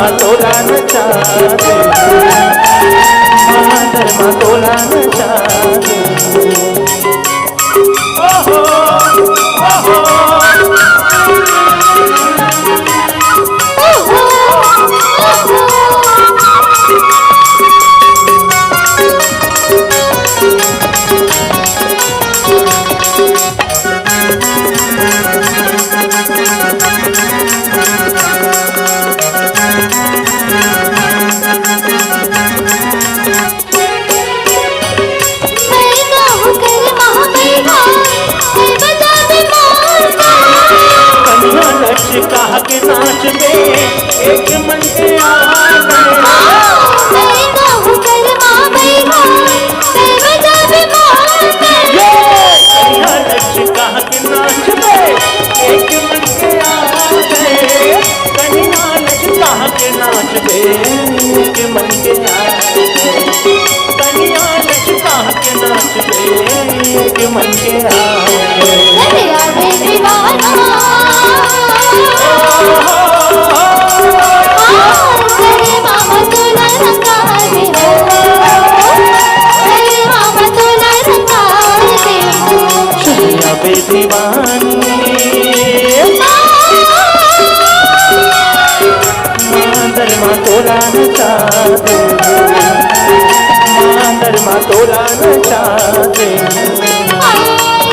धर्मा तोला नचा दे, धर्मा तोला नचा दे। ओहो ओहो कहा के नाच में एक मन के आवाज है। मैं कहूँ करमा बैठा बजा बीमार कन्या लक्ष्य कहा के नाच में एक मन के आवाज है। कन्या लक्ष्य कहा के नाच में एक मन के आवाज है। कन्या लक्ष्य कहा के नाच में एक मन के आवाज है। दीवाना